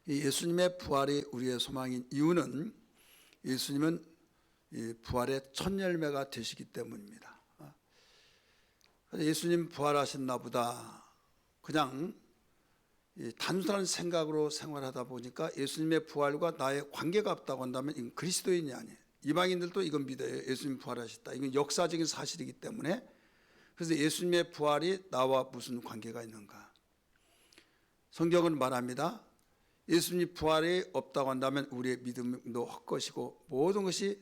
이 예수님의 부활이 우리의 소망인 이유는 예수님은 이 부활의 첫 열매가 되시기 때문입니다. 예수님 부활하셨나 보다 그냥 단순한 생각으로 생활하다 보니까 예수님의 부활과 나의 관계가 없다고 한다면 이건 그리스도인이 아니에요. 이방인들도 이건 믿어요. 예수님 부활하셨다. 이건 역사적인 사실이기 때문에. 그래서 예수님의 부활이 나와 무슨 관계가 있는가? 성경은 말합니다. 예수님 부활이 없다고 한다면 우리의 믿음도 헛것이고 모든 것이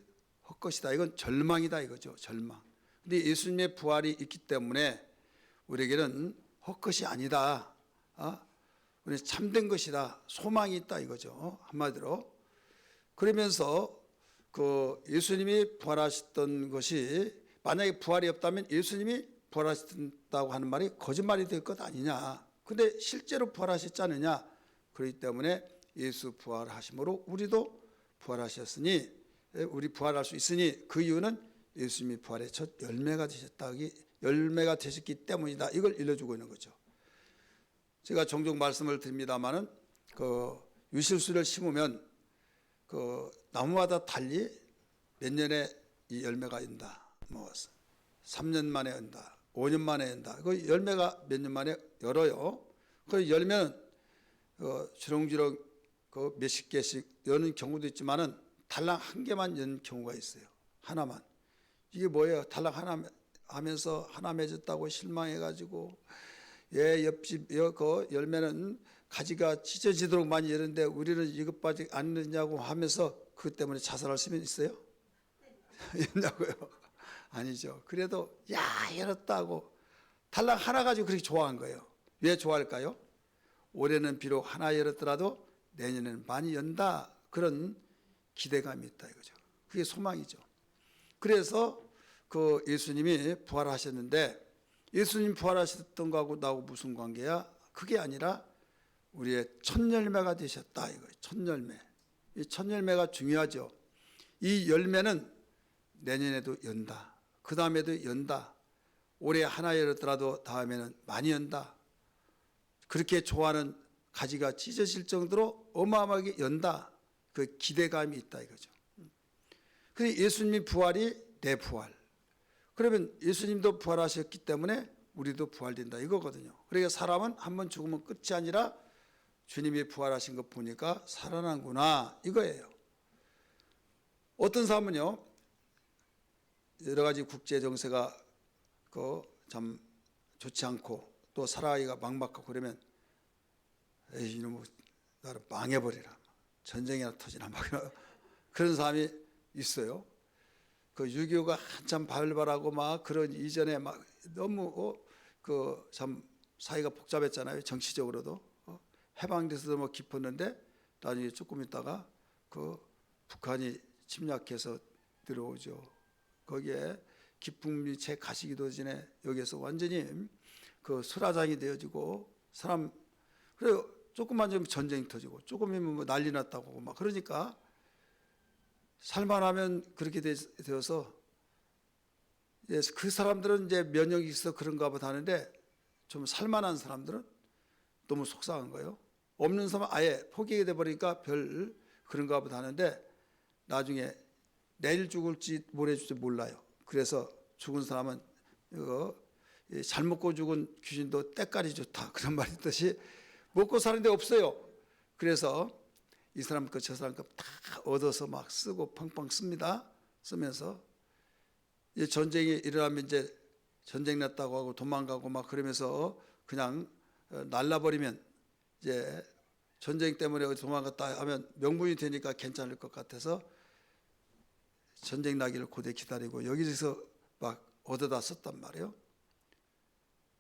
헛것이다. 이건 절망이다 이거죠. 절망. 근데 예수님의 부활이 있기 때문에 우리에게는 헛것이 아니다. 우리 참된 것이다. 소망이 있다 이거죠. 한마디로. 그러면서 그 예수님이 부활하셨던 것이 만약에 부활이 없다면 예수님이 부활하셨다고 하는 말이 거짓말이 될 것 아니냐. 근데 실제로 부활하셨지 않느냐. 그렇기 때문에 예수 부활하심으로 우리도 부활하셨으니 우리 부활할 수 있으니 그 이유는 예수님이 부활의 첫 열매가 되셨기 때문이다. 이걸 일러주고 있는 거죠. 제가 종종 말씀을 드립니다마는 그 유실수를 심으면 그 나무마다 달리 몇 년에 이 열매가 연다. 뭐 3년 만에 연다. 5년 만에 연다. 그 열매가 몇 년 만에 열어요. 그 열매는 주렁주렁 그 몇십 개씩 여는 경우도 있지만은 달랑 한 개만 연 경우가 있어요. 하나만. 이게 뭐예요? 달랑 하나 하면서 하나 맺었다고 실망해가지고 옆집 그 열매는 가지가 찢어지도록 많이 열는데 우리는 이것밖에 안 넣냐고 하면서 그것 때문에 자살할 수는 있어요? 있냐고요? 아니죠. 그래도 열었다고 달랑 하나 가지고 그렇게 좋아한 거예요. 왜 좋아할까요? 올해는 비록 하나 열었더라도 내년에는 많이 연다. 그런 기대감이 있다 이거죠. 그게 소망이죠. 그래서 그 예수님이 부활하셨는데 예수님 부활하셨던 거하고 나하고 무슨 관계야? 그게 아니라 우리의 첫 열매가 되셨다 이거예요. 첫 열매. 이 첫 열매가 중요하죠. 이 열매는 내년에도 연다. 그 다음에도 연다. 올해 하나 열었더라도 다음에는 많이 연다. 그렇게 좋아하는 가지가 찢어질 정도로 어마어마하게 연다. 그 기대감이 있다 이거죠. 그래서 예수님이 부활이 내 부활. 그러면 예수님도 부활하셨기 때문에 우리도 부활된다 이거거든요. 그러니까 사람은 한번 죽으면 끝이 아니라 주님이 부활하신 것 보니까 살아난구나 이거예요. 어떤 사람은요 여러 가지 국제 정세가 참 좋지 않고 또 살아가기가 막막하고 그러면 에이 이놈 나를 망해버리라 전쟁이나 터지나 막 그런 사람이 있어요. 그 6.25가 한참 발발하고 막 그런 이전에 막 너무 그 참 사이가 복잡했잖아요. 정치적으로도 해방돼서도 뭐 깊었는데 나중에 조금 있다가 그 북한이 침략해서 들어오죠. 거기에 기풍미 채 가시기도 전에 여기에서 완전히 그 수라장이 되어지고 사람 그래 조금만 좀 전쟁이 터지고 조금이면 뭐 난리 났다고 막 그러니까 살만하면 그렇게 되어서 그 사람들은 이제 면역이 있어 그런가 보다 하는데 좀 살만한 사람들은 너무 속상한 거예요. 없는 사람은 아예 포기하게 돼버리니까 별 그런가 보다 하는데 나중에 내일 죽을지 모레 죽을지 몰라요. 그래서 죽은 사람은 잘 먹고 죽은 귀신도 때깔이 좋다 그런 말이 있듯이 먹고 사는 데 없어요. 그래서 이 사람 거 저 사람 거 다 얻어서 막 쓰고 팡팡 씁니다. 쓰면서 이제 전쟁이 일어나면 이제 전쟁 났다고 하고 도망가고 막 그러면서 그냥 날라버리면 이제 전쟁 때문에 어디 도망갔다 하면 명분이 되니까 괜찮을 것 같아서 전쟁 나기를 고대 기다리고 여기서 막 얻어다 썼단 말이에요.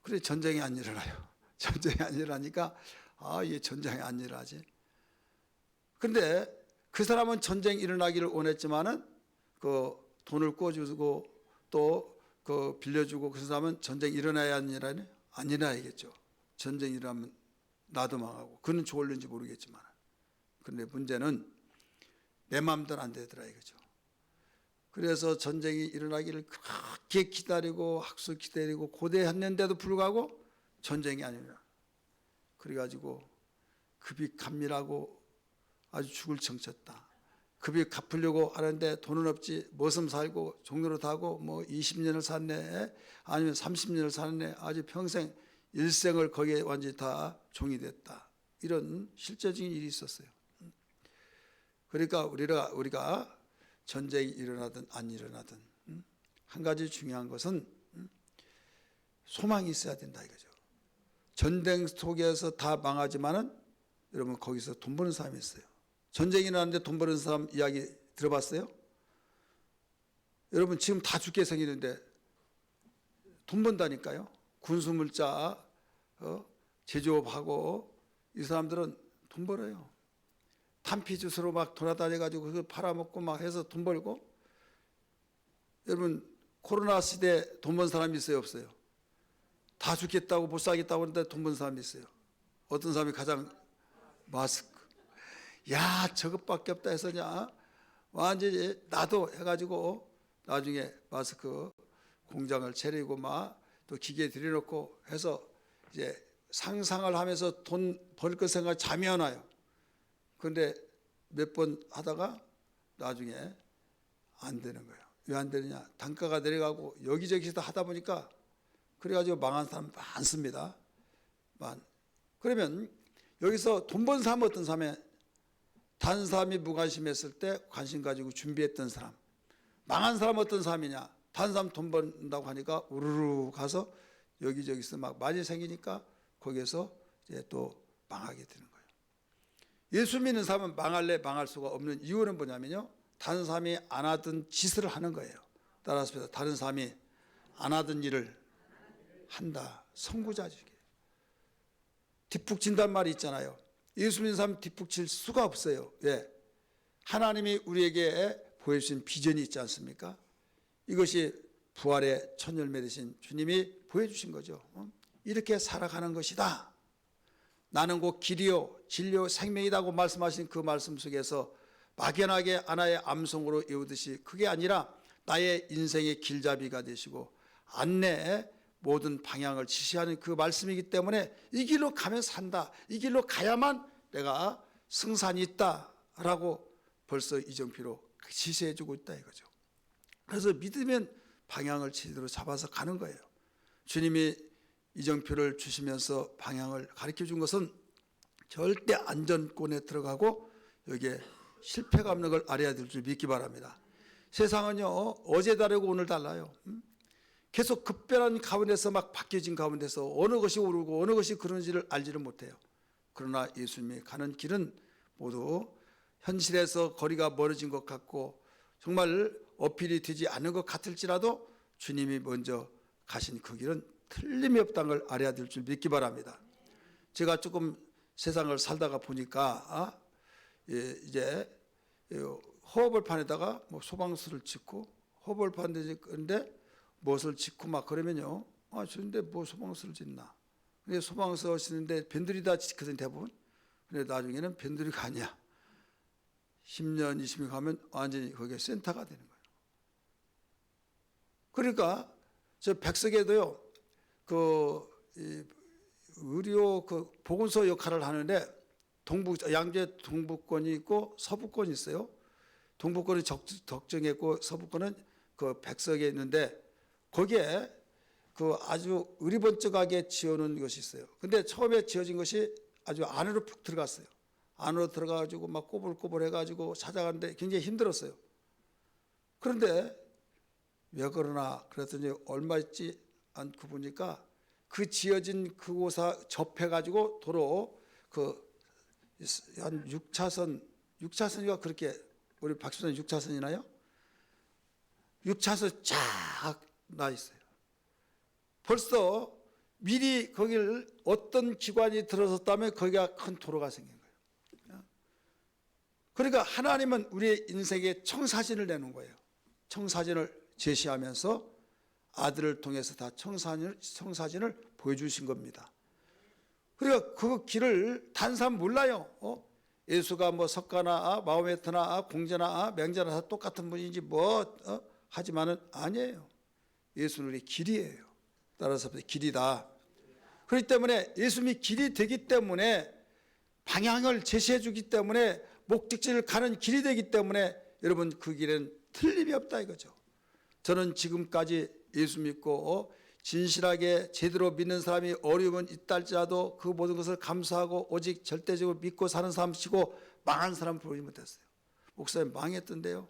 그래 전쟁이 안 일어나요. 전쟁이 안 일어나니까 얘 전쟁이 안 일어나지. 그런데 그 사람은 전쟁이 일어나기를 원했지만은 그 돈을 꿔주고 또 그 빌려주고 그 사람은 전쟁이 일어나야 안 일어나야겠죠. 전쟁이 일어나면 나도 망하고 그는 좋을는지 모르겠지만 그런데 문제는 내 마음대로 안 되더라 이거죠. 그래서 전쟁이 일어나기를 그렇게 기다리고 학술 기다리고 고대했는데도 불구하고 전쟁이 아니라 그래가지고 급이 감밀하고 아주 죽을 청쳤다. 급이 갚으려고 하는데 돈은 없지, 머슴 살고 종로로 타고 뭐 20년을 샀네, 아니면 30년을 샀네, 아주 평생 일생을 거기에 완전히 다 종이 됐다. 이런 실제적인 일이 있었어요. 그러니까 우리가 전쟁이 일어나든 안 일어나든 한 가지 중요한 것은 소망이 있어야 된다 이거죠. 전쟁 속에서 다 망하지만은 여러분 거기서 돈 버는 사람이 있어요. 전쟁이 나는데 돈 버는 사람 이야기 들어봤어요? 여러분 지금 다 죽게 생기는데 돈 번다니까요. 군수물자 제조업하고 이 사람들은 돈 벌어요. 탄피 주스로 막 돌아다녀가지고 그거 팔아먹고 막 해서 돈 벌고. 여러분 코로나 시대 돈 번 사람이 있어요 없어요? 다 죽겠다고 못 사겠다고 하는데 돈 번 사람이 있어요. 어떤 사람이 가장 마스크. 야 저것밖에 없다 해서냐 완전히 나도 해가지고 나중에 마스크 공장을 차리고 막 또 기계 들여놓고 해서 이제 상상을 하면서 돈 벌 것 생각 잠이 안 와요. 그런데 몇 번 하다가 나중에 안 되는 거예요. 왜 안 되느냐? 단가가 내려가고 여기저기서 하다 보니까 그래가지고 망한 사람 많습니다. 그러면 여기서 돈 번 사람 어떤 사람에 다른 사람이 무관심했을 때 관심 가지고 준비했던 사람. 망한 사람 어떤 사람이냐? 다른 사람 돈 번다고 하니까 우르르 가서 여기저기서 막 많이 생기니까 거기에서 이제 또 망하게 되는 거예요. 예수 믿는 사람은 망할래 망할 수가 없는 이유는 뭐냐면요. 다른 사람이 안 하던 짓을 하는 거예요. 따라서 다른 사람이 안 하던 일을 한다. 선구자지. 뒷북친단 말이 있잖아요. 예수 믿는 사람은 뒷북칠 수가 없어요. 왜? 하나님이 우리에게 보여주신 비전이 있지 않습니까? 이것이 부활의 첫 열매 되신 주님이 보여주신 거죠. 이렇게 살아가는 것이다. 나는 곧 길이요 진리요 생명이라고 말씀하신 그 말씀 속에서 막연하게 하나의 암송으로 외우듯이 그게 아니라 나의 인생의 길잡이가 되시고 안내의 모든 방향을 지시하는 그 말씀이기 때문에 이 길로 가면 산다. 이 길로 가야만 내가 승산이 있다라고 벌써 이정표로 지시해주고 있다 이거죠. 그래서 믿으면 방향을 제대로 잡아서 가는 거예요. 주님이 이정표를 주시면서 방향을 가르쳐 준 것은 절대 안전권에 들어가고 여기에 실패가 없는 걸 알아야 될 줄 믿기 바랍니다. 세상은요 어제 다르고 오늘 달라요. 계속 급변한 가운데서 막 바뀌어진 가운데서 어느 것이 오르고 어느 것이 그런지를 알지를 못해요. 그러나 예수님이 가는 길은 모두 현실에서 거리가 멀어진 것 같고 정말 어필이 되지 않은 것 같을지라도 주님이 먼저 가신 그 길은 틀림이 없다는 걸 알아야 될 줄 믿기 바랍니다. 제가 조금 세상을 살다가 보니까 이제 허벌판에다가 뭐 소방서를 짓고 허벌판인데 무엇을 짓고 막 그러면요. 저런데 뭐 소방서를 짓나. 근데 소방서 짓는데 변두리 다 짓거든 대부분. 근데 나중에는 변두리가 아니야. 10년, 20년 가면 완전히 거기에 센터가 되는 거예요. 그러니까 저 백석에도요. 의료 보건소 역할을 하는데 양재 동북권이 있고 서북권이 있어요. 동북권은 덕정했고 서북권은 그 백석에 있는데 거기에 아주 으리번쩍하게 지어놓은 것이 있어요. 근데 처음에 지어진 것이 아주 안으로 푹 들어갔어요. 안으로 들어가가지고 막 꼬불꼬불 해가지고 찾아가는데 굉장히 힘들었어요. 그런데 왜 그러나 그랬더니 얼마 있지 않고 보니까 그 지어진 그곳에 접해가지고 도로 한 6차선이가 그렇게 우리 박수선 6차선이나요? 6차선 쫙 나 있어요. 벌써 미리 거기를 어떤 기관이 들어섰다면 거기가 큰 도로가 생긴 거예요. 그러니까 하나님은 우리의 인생에 청사진을 내놓은 거예요. 청사진을 제시하면서 아들을 통해서 다 청사진을 보여주신 겁니다. 그러니까 그 길을 다른 사람 몰라요. 예수가 뭐 석가나 마호메트나 공자나 맹자나 다 똑같은 분인지 하지만은 아니에요. 예수는 우리 길이에요. 따라서 길이다. 그렇기 때문에 예수님이 길이 되기 때문에 방향을 제시해 주기 때문에 목적지를 가는 길이 되기 때문에 여러분 그 길은 틀림이 없다 이거죠. 저는 지금까지 예수 믿고 진실하게 제대로 믿는 사람이 어려움은 있다 할지라도 그 모든 것을 감수하고 오직 절대적으로 믿고 사는 사람 치고 망한 사람 보지 못했어요. 목사님 망했던데요.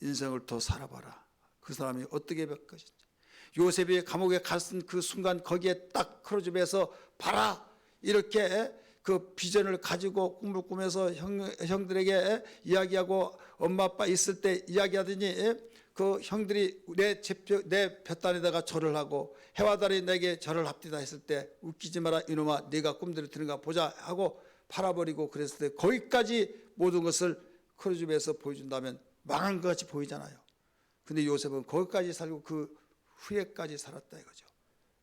인생을 더 살아봐라. 그 사람이 어떻게 될 것인지. 요셉이 감옥에 갔은 그 순간 거기에 딱 크루즈에서 봐라 이렇게 그 비전을 가지고 꿈을 꾸면서 형들에게 이야기하고 엄마 아빠 있을 때 이야기하더니 그 형들이 내 볕단에다가 절을 하고 해와 달이 내게 절을 합디다 했을 때 웃기지 마라 이놈아 네가 꿈대로 드는가 보자 하고 팔아버리고 그랬을 때 거기까지 모든 것을 크루즈에서 보여준다면 망한 것 같이 보이잖아요. 근데 요셉은 거기까지 살고 그 후에까지 살았다 이거죠.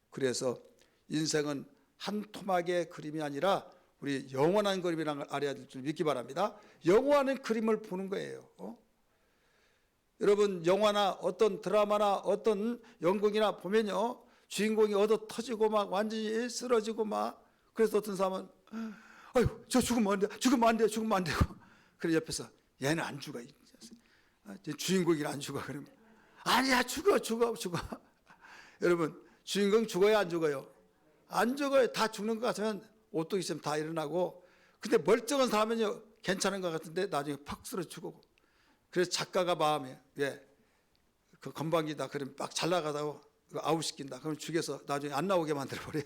그래서 인생은 한 토막의 그림이 아니라 우리 영원한 그림이라는 걸 알아야 될 줄 믿기 바랍니다. 영원한 그림을 보는 거예요. 여러분 영화나 어떤 드라마나 어떤 연극이나 보면요 주인공이 얻어 터지고 막 완전히 쓰러지고 막 그래서 어떤 사람은 아유 저 죽으면 안 돼 죽으면 안 돼 죽으면 안 되고 그래 옆에서 얘는 안 죽어 주인공이 안 죽어 그러면 아니야 죽어 여러분 주인공 죽어야 안 죽어요? 안 죽어요. 다 죽는 것 같으면 오뚝 있으면 다 일어나고 근데 멀쩡한 사람은요 괜찮은 것 같은데 나중에 팍 쓰러 죽고 그래서 작가가 마음에 그 건방지다 그러면 막 잘 나가다고 아웃시킨다 그럼 죽여서 나중에 안 나오게 만들어버려요.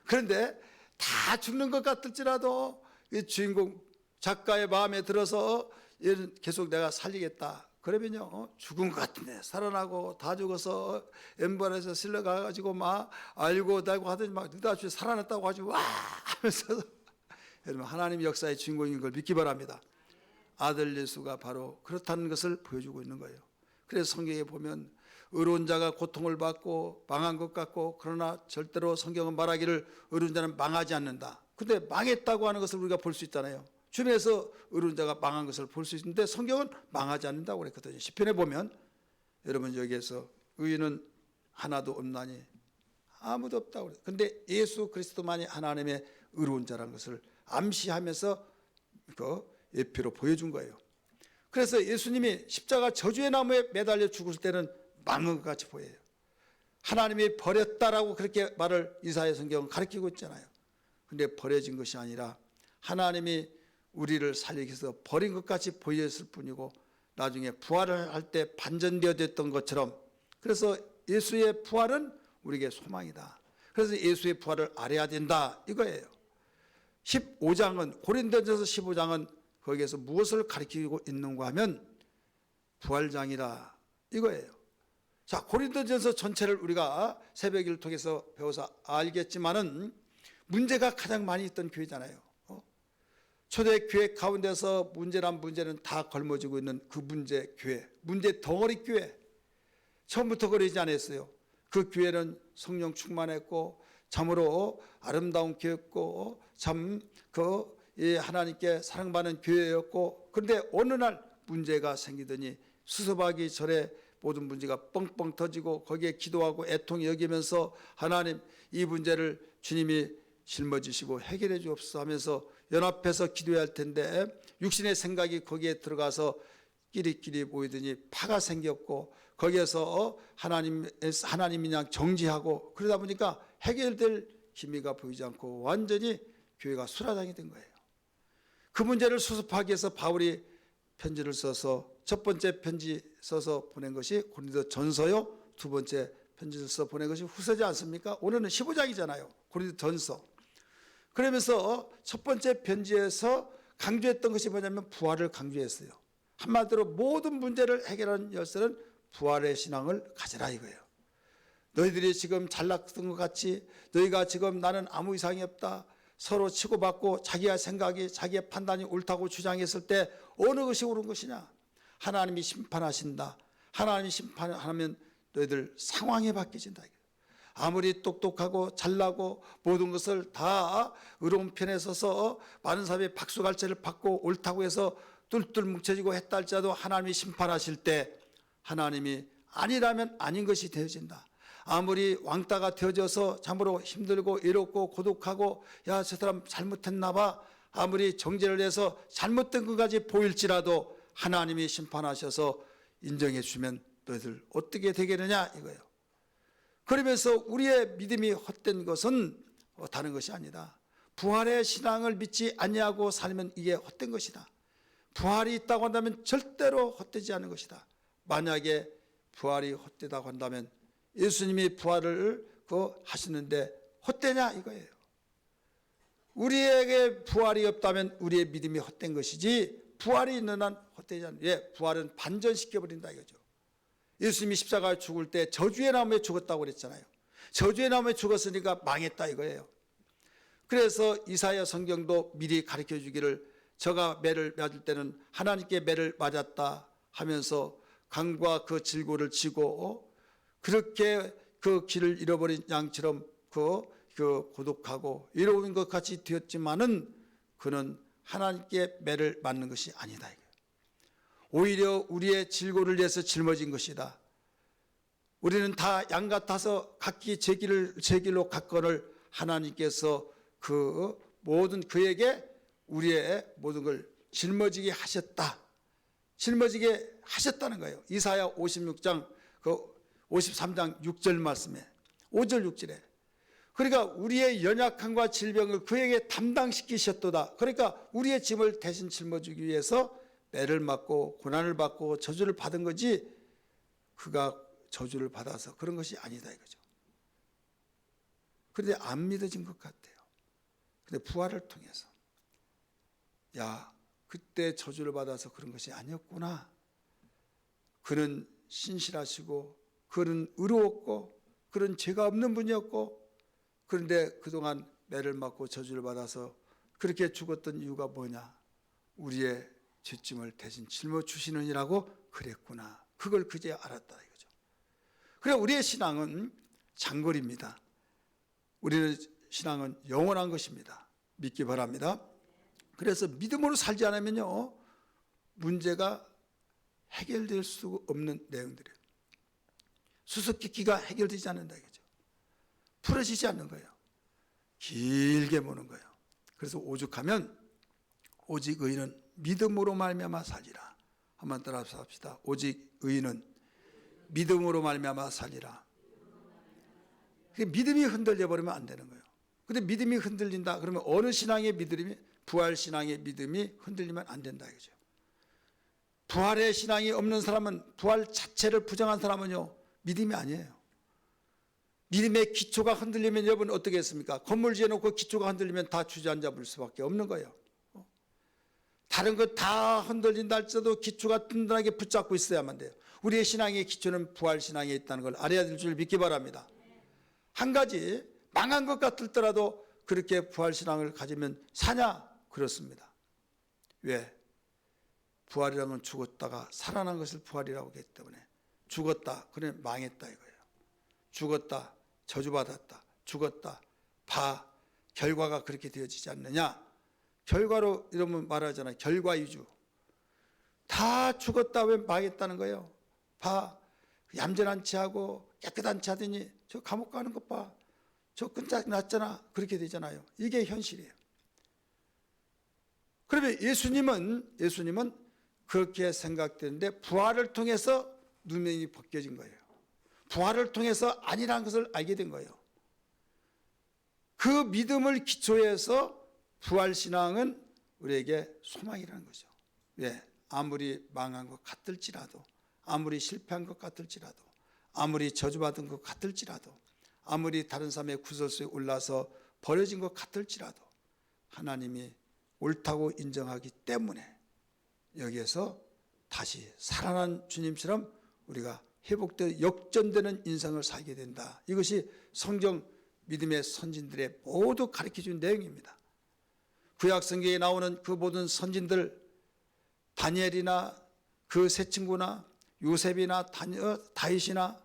그런데 다 죽는 것 같을지라도 이 주인공 작가의 마음에 들어서 계속 내가 살리겠다 그러면요 죽은 것 같은데 살아나고 다 죽어서 엠발에서 실려가가지고 막 알고 달고 하더니 막 느닷없이 살아났다고 하지 와 하면서 여러분 하나님 역사의 주인공인 걸 믿기 바랍니다. 아들 예수가 바로 그렇다는 것을 보여주고 있는 거예요. 그래서 성경에 보면 의로운 자가 고통을 받고 망한 것 같고 그러나 절대로 성경은 말하기를 의로운 자는 망하지 않는다. 근데 망했다고 하는 것을 우리가 볼 수 있잖아요. 주변에서 의로운 자가 망한 것을 볼 수 있는데 성경은 망하지 않는다고 그랬거든요. 시편에 보면 여러분 여기에서 의인은 하나도 없나니 아무도 없다고 그래요. 근데 예수 그리스도만이 하나님의 의로운 자라는 것을 암시하면서 그 예표로 보여준 거예요. 그래서 예수님이 십자가 저주의 나무에 매달려 죽을 때는 망한 것 같이 보여요. 하나님이 버렸다라고 그렇게 말을 이사야 성경은 가르치고 있잖아요. 근데 버려진 것이 아니라 하나님이 우리를 살리기 위해서 버린 것 같이 보였을 뿐이고 나중에 부활을 할 때 반전되어 됐던 것처럼 그래서 예수의 부활은 우리에게 소망이다. 그래서 예수의 부활을 알아야 된다 이거예요. 15장은 고린도전서 15장은 거기에서 무엇을 가르치고 있는가 하면 부활장이라 이거예요. 자 고린도전서 전체를 우리가 새벽기를 통해서 배워서 알겠지만은 문제가 가장 많이 있던 교회잖아요. 초대교회 가운데서 문제란 문제는 다 걸머지고 있는 그 문제 교회, 문제 덩어리 교회. 처음부터 그러지 않았어요. 그 교회는 성령 충만했고 참으로 아름다운 교회였고 참 하나님께 사랑받는 교회였고 그런데 어느 날 문제가 생기더니 수습하기 전에 모든 문제가 뻥뻥 터지고 거기에 기도하고 애통히 여기면서 하나님 이 문제를 주님이 짊어지시고 해결해 주옵소서 하면서 연합해서 기도해야 할 텐데 육신의 생각이 거기에 들어가서 끼리끼리 모이더니 파가 생겼고 거기에서 하나님이 그냥 정지하고 그러다 보니까 해결될 기미가 보이지 않고 완전히 교회가 수라장이 된 거예요. 그 문제를 수습하기 위해서 바울이 편지를 써서 첫 번째 편지 써서 보낸 것이 고린도전서요. 두 번째 편지를 써 보낸 것이 후서지 않습니까? 오늘은 15장이잖아요. 고린도전서. 그러면서 첫 번째 편지에서 강조했던 것이 뭐냐면 부활을 강조했어요. 한마디로 모든 문제를 해결하는 열쇠는 부활의 신앙을 가져라 이거예요. 너희들이 지금 잘났던 것 같이 너희가 지금 나는 아무 이상이 없다. 서로 치고받고 자기의 생각이 자기의 판단이 옳다고 주장했을 때 어느 것이 옳은 것이냐. 하나님이 심판하신다. 하나님이 심판하면 너희들 상황이 바뀌어진다. 아무리 똑똑하고 잘나고 모든 것을 다 의로운 편에 서서 많은 사람이 박수갈채를 받고 옳다고 해서 뚫뚫 뭉쳐지고 했다 할지라도 하나님이 심판하실 때 하나님이 아니라면 아닌 것이 되어진다. 아무리 왕따가 되어져서 참으로 힘들고 외롭고 고독하고 야 저 사람 잘못했나 봐 아무리 정죄를 해서 잘못된 것까지 보일지라도 하나님이 심판하셔서 인정해 주시면 너희들 어떻게 되겠느냐 이거예요. 그러면서 우리의 믿음이 헛된 것은 다른 것이 아니다. 부활의 신앙을 믿지 아니하고 살면 이게 헛된 것이다. 부활이 있다고 한다면 절대로 헛되지 않은 것이다. 만약에 부활이 헛되다고 한다면 예수님이 부활을 하시는데 헛되냐 이거예요. 우리에게 부활이 없다면 우리의 믿음이 헛된 것이지 부활이 있는 한 헛되지 않는. 예, 부활은 반전시켜버린다 이거죠. 예수님이 십자가에 죽을 때 저주의 나무에 죽었다고 그랬잖아요. 저주의 나무에 죽었으니까 망했다 이거예요. 그래서 이사야 성경도 미리 가르쳐 주기를 저가 매를 맞을 때는 하나님께 매를 맞았다 하면서 강과 그 질고를 지고 그렇게 그 길을 잃어버린 양처럼 그 고독하고 이로운 것 같이 되었지만은 그는 하나님께 매를 맞는 것이 아니다 이거예요. 오히려 우리의 질고를 위해서 짊어진 것이다. 우리는 다 양 같아서 각기 제 길로 갔거늘 하나님께서 그 모든 그에게 우리의 모든 걸 짊어지게 하셨다. 짊어지게 하셨다는 거예요. 이사야 56장 53장 6절 말씀에 5절 6절에 그러니까 우리의 연약함과 질병을 그에게 담당시키셨도다. 그러니까 우리의 짐을 대신 짊어지기 위해서 매를 맞고 고난을 받고 저주를 받은 거지 그가 저주를 받아서 그런 것이 아니다 이거죠. 그런데 안 믿어진 것 같아요. 그런데 부활을 통해서 야 그때 저주를 받아서 그런 것이 아니었구나. 그는 신실하시고 그는 의로웠고 그는 죄가 없는 분이었고 그런데 그동안 매를 맞고 저주를 받아서 그렇게 죽었던 이유가 뭐냐. 우리의 죄짐을 대신 짊어주시느니라고 그랬구나. 그걸 그제야 알았다 이거죠. 그래 우리의 신앙은 장거리입니다. 우리의 신앙은 영원한 것입니다. 믿기 바랍니다. 그래서 믿음으로 살지 않으면요 문제가 해결될 수 없는 내용들이에요. 수수께끼가 해결되지 않는다 이거죠. 풀어지지 않는 거예요. 길게 보는 거예요. 그래서 오죽하면 오직 의인은 믿음으로 말미암아 살리라. 한번 따라서 합시다. 오직 의인은 믿음으로 말미암아 살리라. 믿음이 흔들려 버리면 안 되는 거예요. 근데 믿음이 흔들린다 그러면 어느 신앙의 믿음이 부활 신앙의 믿음이 흔들리면 안 된다 이거죠. 부활의 신앙이 없는 사람은 부활 자체를 부정한 사람은요 믿음이 아니에요. 믿음의 기초가 흔들리면 여러분 어떻게 했습니까? 건물 지어놓고 기초가 흔들리면 다 주저앉아 볼 수밖에 없는 거예요. 다른 것 다 흔들린다 할지라도 기초가 든든하게 붙잡고 있어야만 돼요. 우리의 신앙의 기초는 부활 신앙에 있다는 걸 알아야 될 줄 믿기 바랍니다. 한 가지 망한 것 같을더라도 그렇게 부활 신앙을 가지면 사냐? 그렇습니다. 왜? 부활이라는 건 죽었다가 살아난 것을 부활이라고 하기 때문에 죽었다 그러면 망했다 이거예요. 죽었다 저주받았다 죽었다 봐 결과가 그렇게 되어지지 않느냐. 결과로 이러면 말하잖아요. 결과위주. 다 죽었다 왜 망했다는 거예요. 봐 얌전한 체하고 깨끗한 체 하더니 저 감옥 가는 것 봐. 저 끈짝 났잖아. 그렇게 되잖아요. 이게 현실이에요. 그러면 예수님은 그렇게 생각되는데 부활을 통해서 눈이 벗겨진 거예요. 부활을 통해서 아니라는 것을 알게 된 거예요. 그 믿음을 기초해서 부활신앙은 우리에게 소망이라는 거죠. 왜? 아무리 망한 것 같을지라도 아무리 실패한 것 같을지라도 아무리 저주받은 것 같을지라도 아무리 다른 사람의 구설수에 올라서 버려진 것 같을지라도 하나님이 옳다고 인정하기 때문에 여기에서 다시 살아난 주님처럼 우리가 회복되어 역전되는 인생을 살게 된다. 이것이 성경 믿음의 선진들의 모두 가르쳐준 내용입니다. 구약 성경에 나오는 그 모든 선진들 다니엘이나 그 세 친구나 요셉이나 다윗이나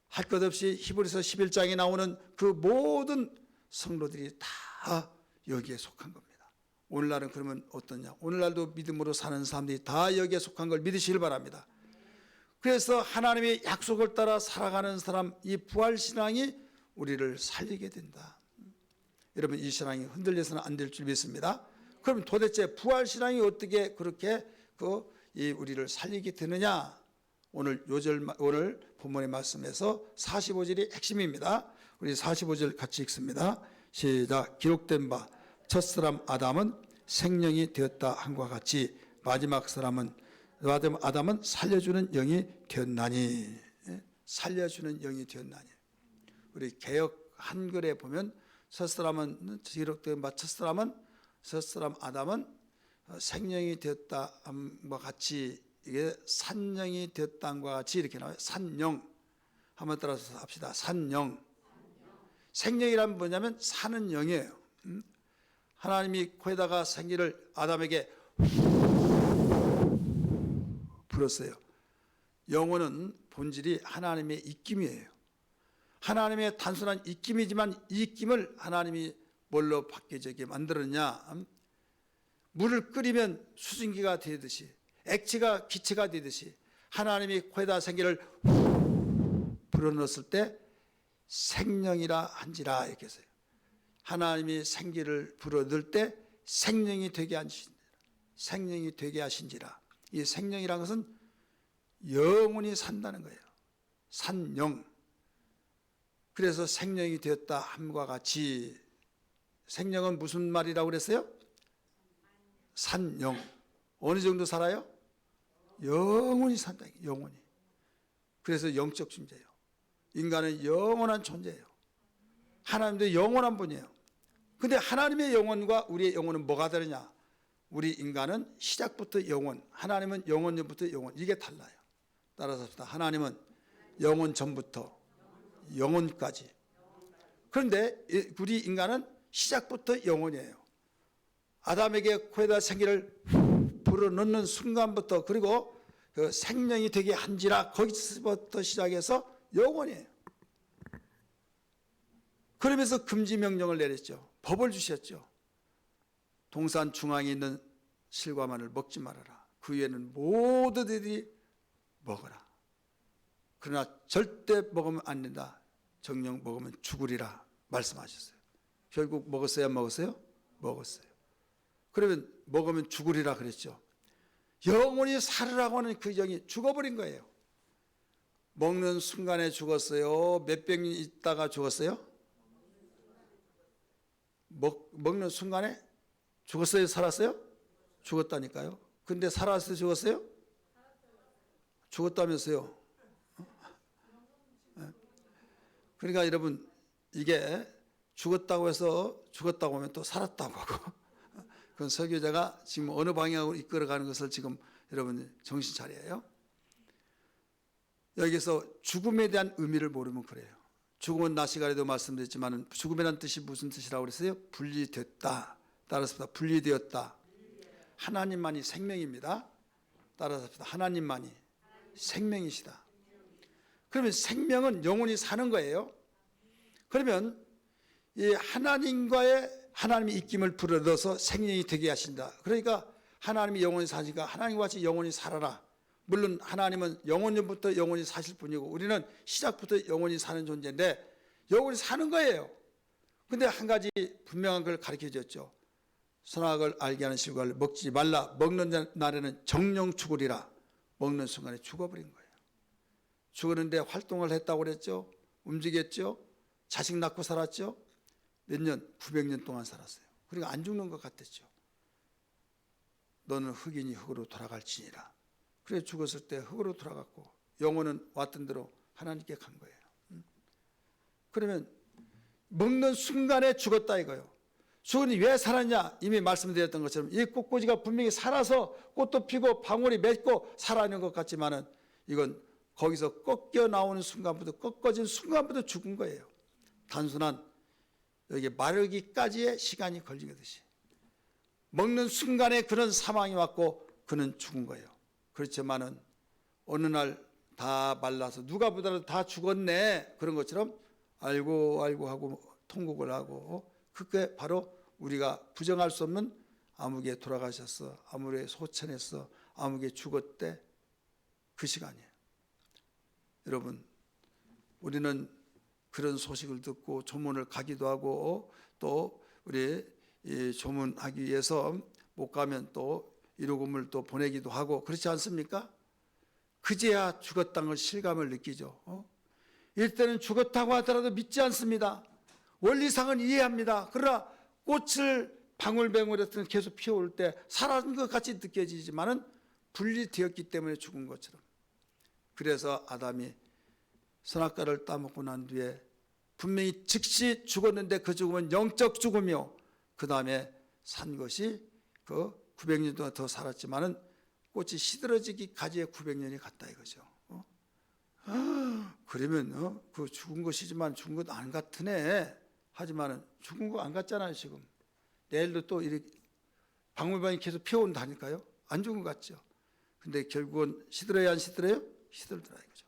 할 것 없이 히브리서 11장에 나오는 그 모든 성도들이 다 여기에 속한 겁니다. 오늘날은 그러면 어떠냐? 오늘날도 믿음으로 사는 사람들이 다 여기에 속한 걸 믿으시길 바랍니다. 그래서 하나님의 약속을 따라 살아가는 사람, 이 부활신앙이 우리를 살리게 된다. 여러분 이 신앙이 흔들려서는 안 될 줄 믿습니다. 그럼 도대체 부활 신앙이 어떻게 그렇게 우리를 살리게 되느냐? 오늘 본문의 말씀에서 45절이 핵심입니다. 우리 45절 같이 읽습니다. 시작. 기록된 바 첫사람 아담은 생명이 되었다 한과 같이 마지막 아담은 살려주는 영이 되었나니. 살려주는 영이 되었나니. 우리 개역 한글에 보면 첫사람은 기록된 바 첫사람 아담은 생명이 되었다 함과 같이, 이게 산영이 되었다 함과 같이 이렇게 나와요. 산영. 한번 따라서 합시다. 산영. 생명이란 뭐냐면 사는 영이에요. 하나님이 코에다가 생기를 아담에게 불었어요. 영혼은 본질이 하나님의 입김이에요. 하나님의 단순한 입김이지만 이 입김을 하나님이 뭘로 바뀌게 만들었냐? 물을 끓이면 수증기가 되듯이, 액체가 기체가 되듯이 하나님이 코에다 생기를 불어넣었을 때 생명이라 한지라 이렇게 했어요. 하나님이 생기를 불어넣을 때 생명이 되게 하신지라. 이 생명이라는 것은 영원히 산다는 거예요. 산영. 그래서 생명이 되었다 함과 같이, 생명은 무슨 말이라고 그랬어요? 산영. 어느 정도 살아요? 영원히 산다. 영원히. 그래서 영적 존재예요. 인간은 영원한 존재예요. 하나님도 영원한 분이에요. 근데 하나님의 영혼과 우리의 영혼은 뭐가 다르냐? 우리 인간은 시작부터 영혼, 하나님은 영원 전부터 영혼. 이게 달라요. 따라서 합시다. 하나님은 영원 전부터 영혼까지. 그런데 우리 인간은 시작부터 영혼이에요. 아담에게 코에다 생기를 불어넣는 순간부터, 그리고 그 생명이 되게 한지라, 거기서부터 시작해서 영혼이에요. 그러면서 금지 명령을 내렸죠. 법을 주셨죠. 동산 중앙에 있는 실과 마늘 먹지 말아라. 그 위에는 모두들이 먹어라. 그러나 절대 먹으면 안 된다. 정령 먹으면 죽으리라 말씀하셨어요. 결국 먹었어요, 안 먹었어요? 먹었어요. 그러면 먹으면 죽으리라 그랬죠. 영원히 살으라고 하는 그 영이 죽어버린 거예요. 먹는 순간에 죽었어요? 몇백 년 있다가 죽었어요? 먹는 순간에 죽었어요? 살았어요? 죽었다니까요. 근데 살았어요? 죽었어요? 죽었다면서요. 그러니까 여러분, 이게 죽었다고 해서 죽었다고 하면 또 살았다고 하고, 그건 설교자가 지금 어느 방향으로 이끌어가는 것을 지금 여러분 정신 차려요. 여기서 죽음에 대한 의미를 모르면 그래요. 죽음은 낮 시간에도 말씀드렸지만 죽음이라는 뜻이 무슨 뜻이라고 그랬어요? 분리됐다. 따라서 분리되었다. 하나님만이 생명입니다. 따라서 하나님만이 생명이시다. 그러면 생명은 영원히 사는 거예요. 그러면 이 하나님의 입김을 불어넣어서 생명이 되게 하신다. 그러니까 하나님이 영원히 사니까 하나님과 같이 영원히 살아라. 물론 하나님은 영원전부터 영원히 사실 뿐이고 우리는 시작부터 영원히 사는 존재인데 영원히 사는 거예요. 근데 한 가지 분명한 걸 가르쳐 줬죠. 선악을 알게 하는 실과를 먹지 말라. 먹는 날에는 정령 죽으리라. 먹는 순간에 죽어버린 거예요. 죽었는데 활동을 했다고 그랬죠. 움직였죠. 자식 낳고 살았죠. 몇 년? 900년 동안 살았어요. 그러니까 안 죽는 것 같았죠. 너는 흑인이 흑으로 돌아갈지니라. 그래 죽었을 때 흑으로 돌아갔고 영혼은 왔던 대로 하나님께 간 거예요. 그러면 먹는 순간에 죽었다 이거예요. 죽으니 왜 살았냐? 이미 말씀드렸던 것처럼 이 꽃꽂이가 분명히 살아서 꽃도 피고 방울이 맺고 살아있는 것 같지만은 이건 거기서 꺾여 나오는 순간부터, 꺾어진 순간부터 죽은 거예요. 단순한 여기 마르기까지의 시간이 걸리듯이 먹는 순간에 그런 사망이 왔고 그는 죽은 거예요. 그렇지만은 어느 날 다 말라서 누가 보더라도 다 죽었네 그런 것처럼 알고 하고 통곡을 하고, 그게 바로 우리가 부정할 수 없는 아무개 돌아가셨어, 아무개 소천했어, 아무개 죽었대, 그 시간이에요. 여러분, 우리는 그런 소식을 듣고 조문을 가기도 하고 또 우리 조문하기 위해서 못 가면 또 일요금을 또 보내기도 하고 그렇지 않습니까? 그제야 죽었다는 걸 실감을 느끼죠. 이럴 때는 죽었다고 하더라도 믿지 않습니다. 원리상은 이해합니다. 그러나 꽃을 방울방울했던 계속 피어올 때 살아난 것 같이 느껴지지만은 분리되었기 때문에 죽은 것처럼. 그래서 아담이 선악과를 따먹고 난 뒤에 분명히 즉시 죽었는데 그 죽음은 영적 죽음이요. 그 다음에 산 것이 그 900년 동안 더 살았지만은 꽃이 시들어지기 가지에 900년이 갔다 이거죠. 그러면 그 죽은 것이지만 죽은 것 안 같으네. 하지만은 죽은 거 안 같잖아요 지금. 내일도 또 이렇게 박물관이 계속 피어온다니까요. 안 죽은 것 같죠. 근데 결국은 시들어야 안 시들어요? 시들더라 이거죠.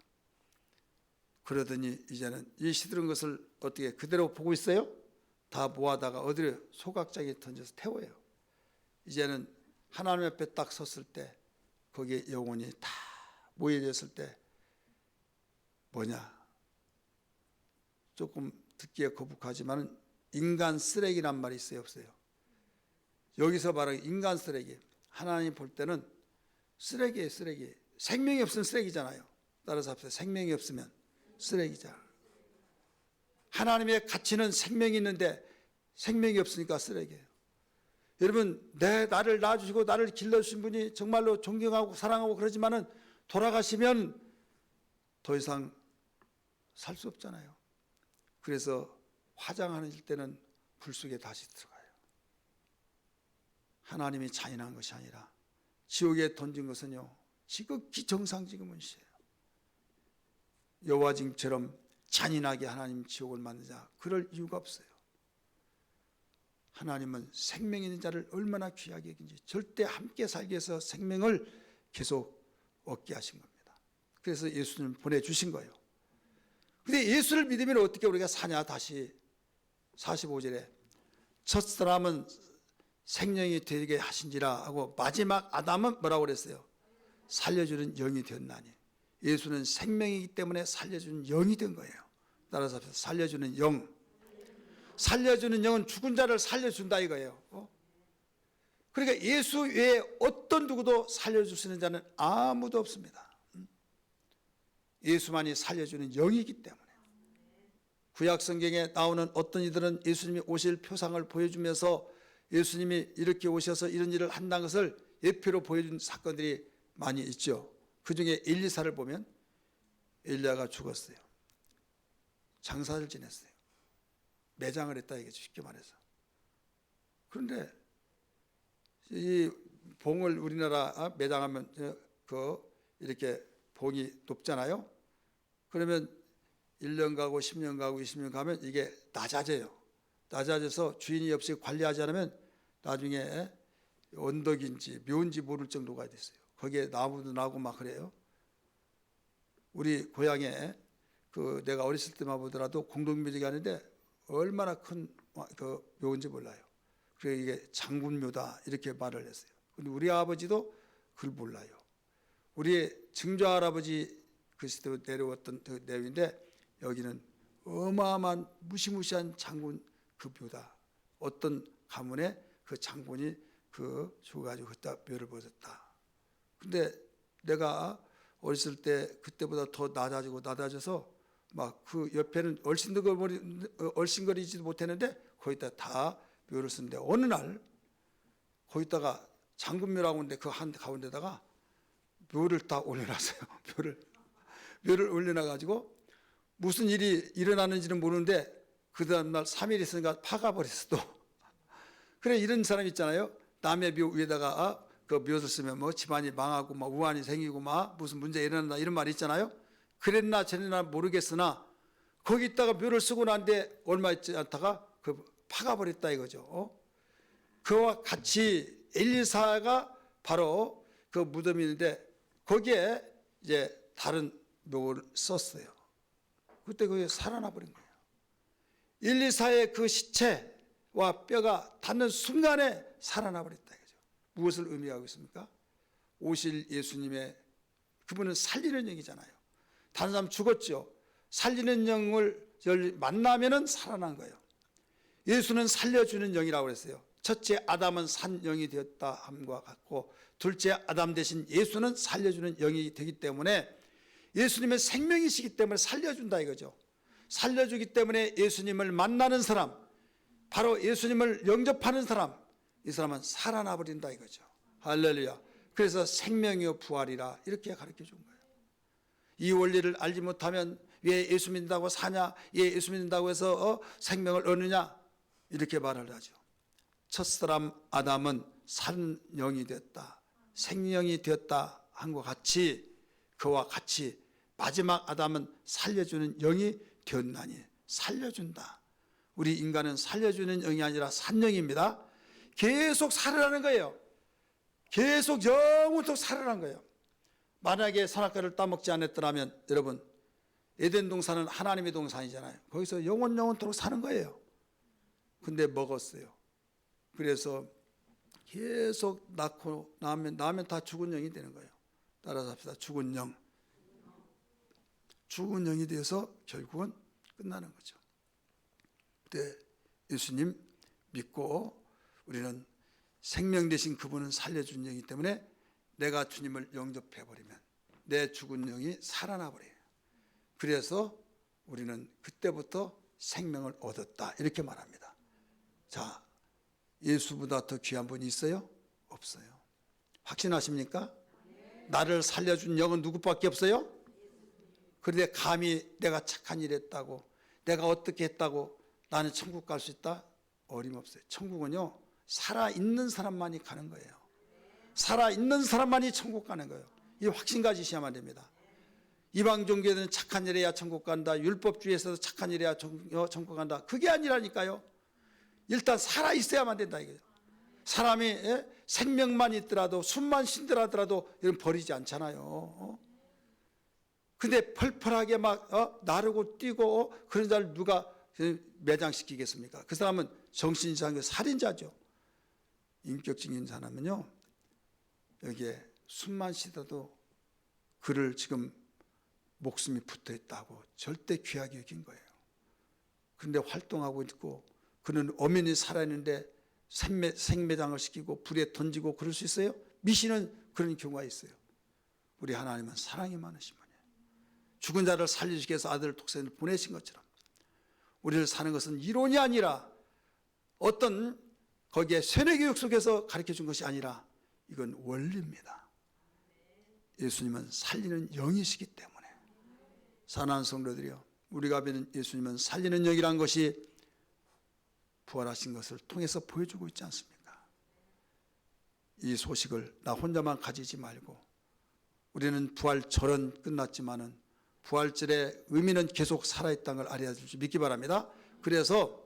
그러더니 이제는 이 시들은 것을 어떻게 그대로 보고 있어요? 다 모아다가 어디로 소각장에 던져서 태워요. 이제는 하나님 앞에 딱 섰을 때 거기에 영혼이 다 모여졌을 때 뭐냐? 조금 듣기에 거북하지만 인간 쓰레기란 말이 있어요, 없어요? 여기서 말하는 인간 쓰레기. 하나님 볼 때는 쓰레기예요, 쓰레기. 생명이 없으면 쓰레기잖아요. 따라서 합시다. 생명이 없으면 쓰레기잖아. 하나님의 가치는 생명이 있는데 생명이 없으니까 쓰레기예요. 여러분, 나를 낳아주시고 나를 길러주신 분이 정말로 존경하고 사랑하고 그러지만은 돌아가시면 더 이상 살 수 없잖아요. 그래서 화장하는 때는 불 속에 다시 들어가요. 하나님이 잔인한 것이 아니라 지옥에 던진 것은요 지극히 정상적인 것이에요. 여호와징처럼 잔인하게 하나님 지옥을 만드자 그럴 이유가 없어요. 하나님은 생명 있는 자를 얼마나 귀하게 여긴지 절대 함께 살기 위해서 생명을 계속 얻게 하신 겁니다. 그래서 예수님을 보내주신 거예요. 근데 예수를 믿으면 어떻게 우리가 사냐? 다시 45절에 첫사람은 생명이 되게 하신지라 하고 마지막 아담은 뭐라고 그랬어요? 살려주는 영이 되었나니. 예수는 생명이기 때문에 살려주는 영이 된 거예요. 따라서 살려주는 영. 살려주는 영은 죽은 자를 살려준다 이거예요. 그러니까 예수 외에 어떤 누구도 살려줄 수 있는 자는 아무도 없습니다. 예수만이 살려주는 영이기 때문에. 구약 성경에 나오는 어떤 이들은 예수님이 오실 표상을 보여주면서 예수님이 이렇게 오셔서 이런 일을 한다는 것을 예표로 보여준 사건들이 많이 있죠. 그중에 엘리사를 보면 엘리야가 죽었어요. 장사를 지냈어요. 매장을 했다 이거죠. 쉽게 말해서. 그런데 이 봉을 우리나라 매장하면 이렇게 봉이 높잖아요. 그러면 1년 가고 10년 가고 20년 가면 이게 낮아져요. 낮아져서 주인이 없이 관리하지 않으면 나중에 언덕인지 묘인지 모를 정도가 됐어요. 거기에 나무도 나고 막 그래요. 우리 고향에 내가 어렸을 때만 보더라도 공동묘지가 하는데 얼마나 큰 묘인지 몰라요. 그래서 이게 장군묘다 이렇게 말을 했어요. 근데 우리 아버지도 그걸 몰라요. 우리 증조 할아버지 그리스도 내려왔던 그 내용인데 여기는 어마어마한 무시무시한 장군 그 묘다. 어떤 가문에 그 장군이 죽어가지고 그때 묘를 벗었다. 근데 내가 어렸을 때 그때보다 더 낮아져서 막 그 옆에는 얼씬거리지도 못했는데 거기다 다 묘를 쓰는데 어느 날 거기다가 장군묘라고 하는데 그 한 가운데다가 묘를 다 올려놨어요. 묘를 올려놔가지고 무슨 일이 일어나는지는 모르는데 그 다음날 3일 있으니까 파가버렸어 또. 그래 이런 사람 있잖아요. 남의 묘 위에다가 그 묘를 쓰면 뭐 집안이 망하고 막 우환이 생기고 막 무슨 문제 일어난다 이런 말 있잖아요. 그랬나 저랬나 모르겠으나 거기다가 묘를 쓰고 난데 얼마 있지 않다가 파가버렸다 이거죠. 그와 같이 엘리사가 바로 그 무덤이 있는데 거기에 이제 다른 묘를 썼어요. 그때 그게 살아나 버린 거예요. 엘리사의 그 시체와 뼈가 닿는 순간에 살아나 버렸다 이거죠. 무엇을 의미하고 있습니까? 오실 예수님의 그분은 살리는 영이잖아요. 다른 사람 죽었죠. 살리는 영을 만나면은 살아난 거예요. 예수는 살려주는 영이라고 그랬어요. 첫째 아담은 산 영이 되었다 함과 같고 둘째 아담 대신 예수는 살려주는 영이 되기 때문에 예수님은 생명이시기 때문에 살려준다 이거죠. 살려주기 때문에 예수님을 만나는 사람, 바로 예수님을 영접하는 사람, 이 사람은 살아나 버린다 이거죠. 할렐루야. 그래서 생명이요 부활이라 이렇게 가르쳐 준 거예요. 이 원리를 알지 못하면 왜 예수 믿는다고 사냐, 왜 예수 믿는다고 해서 생명을 얻느냐 이렇게 말을 하죠. 첫사람 아담은 산 영이 되었다, 생명이 되었다 한 것 같이, 그와 같이 마지막 아담은 살려주는 영이 되었나니, 살려준다. 우리 인간은 살려주는 영이 아니라 산영입니다. 계속 살으라는 거예요. 계속 영원토록 살으라는 거예요. 만약에 선악과를 따먹지 않았더라면 여러분, 에덴 동산은 하나님의 동산이잖아요. 거기서 영원토록 사는 거예요. 근데 먹었어요. 그래서 계속 낳고 나면 다 죽은 영이 되는 거예요. 따라서 합시다. 죽은 영. 죽은 영이 돼서 결국은 끝나는 거죠. 그때 예수님 믿고 우리는 생명 대신 그분은 살려준 영이기 때문에 내가 주님을 영접해버리면 내 죽은 영이 살아나 버려요. 그래서 우리는 그때부터 생명을 얻었다 이렇게 말합니다. 자, 예수보다 더 귀한 분이 있어요? 없어요. 확신하십니까? 나를 살려준 영은 누구밖에 없어요? 그런데 감히 내가 착한 일 했다고, 내가 어떻게 했다고 나는 천국 갈 수 있다? 어림없어요. 천국은요, 살아있는 사람만이 가는 거예요. 살아있는 사람만이 천국 가는 거예요. 이 확신 가지셔야만 됩니다. 이방 종교에는 착한 일 해야 천국 간다, 율법주의에서도 착한 일 해야 천국 간다. 그게 아니라니까요. 일단 살아있어야만 된다 이거죠. 사람이 생명만 있더라도 숨만 쉰다라도 이런 버리지 않잖아요. 근데 펄펄하게 막 나르고 뛰고 그런 자를 누가 매장시키겠습니까? 그 사람은 정신이상 살인자죠. 인격적인 사람은요, 여기에 숨만 쉬더라도 그를 지금 목숨이 붙어 있다고 절대 귀하게 여긴 거예요. 그런데 활동하고 있고 그는 엄연히 살아있는데 생매장을 시키고 불에 던지고 그럴 수 있어요? 미시는 그런 경우가 있어요. 우리 하나님은 사랑이 많으신 분이에요. 죽은 자를 살리시기 위해서 아들을 독생을 보내신 것처럼 우리를 사는 것은 이론이 아니라 어떤 거기에 세뇌교육 속에서 가르쳐준 것이 아니라 이건 원리입니다. 예수님은 살리는 영이시기 때문에. 사랑하는 성도들이여, 우리가 믿는 예수님은 살리는 영이란 것이 부활하신 것을 통해서 보여주고 있지 않습니까? 이 소식을 나 혼자만 가지지 말고 우리는 부활절은 끝났지만은 부활절의 의미는 계속 살아있다는 걸 알아야 줄 줄 믿기 바랍니다. 그래서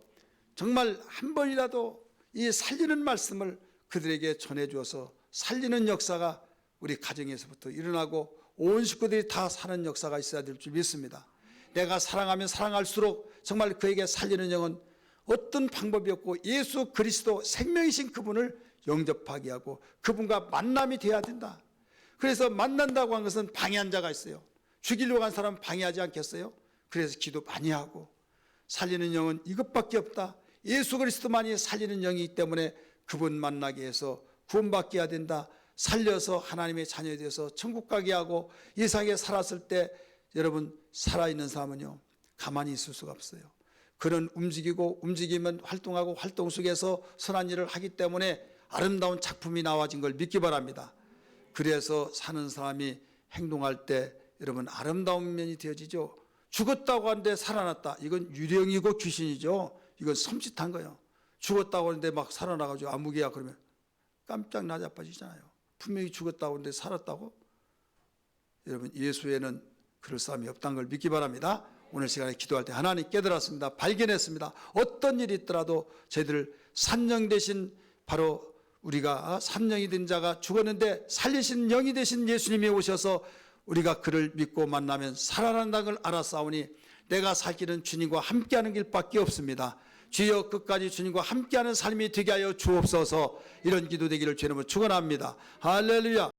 정말 한 번이라도 이 살리는 말씀을 그들에게 전해주어서 살리는 역사가 우리 가정에서부터 일어나고 온 식구들이 다 사는 역사가 있어야 될 줄 믿습니다. 내가 사랑하면 사랑할수록 정말 그에게 살리는 영은 어떤 방법이 없고 예수 그리스도 생명이신 그분을 영접하게 하고 그분과 만남이 되어야 된다. 그래서 만난다고 한 것은 방해한 자가 있어요. 죽이려고 한 사람은 방해하지 않겠어요? 그래서 기도 많이 하고 살리는 영은 이것밖에 없다. 예수 그리스도만이 살리는 영이기 때문에 그분 만나게 해서 구원받게 해야 된다. 살려서 하나님의 자녀에 대해서 천국 가게 하고 이 세상에 살았을 때 여러분 살아있는 사람은요 가만히 있을 수가 없어요. 그는 움직이면 활동하고 활동 속에서 선한 일을 하기 때문에 아름다운 작품이 나와진 걸 믿기 바랍니다. 그래서 사는 사람이 행동할 때 여러분 아름다운 면이 되어지죠. 죽었다고 하는데 살아났다. 이건 유령이고 귀신이죠. 이건 섬찟한 거예요. 죽었다고 하는데 막 살아나가지고 아무개야 그러면 깜짝 나자빠지잖아요. 분명히 죽었다고 하는데 살았다고? 여러분 예수에는 그럴 사람이 없다는 걸 믿기 바랍니다. 오늘 시간에 기도할 때 하나님 깨달았습니다. 발견했습니다. 어떤 일이 있더라도 저희들 산영 대신 바로 우리가 산영이 된 자가 죽었는데 살리신 영이 되신 예수님이 오셔서 우리가 그를 믿고 만나면 살아난다는 걸 알았사오니 내가 살 길은 주님과 함께하는 길밖에 없습니다. 주여 끝까지 주님과 함께하는 삶이 되게 하여 주옵소서. 이런 기도 되기를 주님으로 축원합니다. 할렐루야.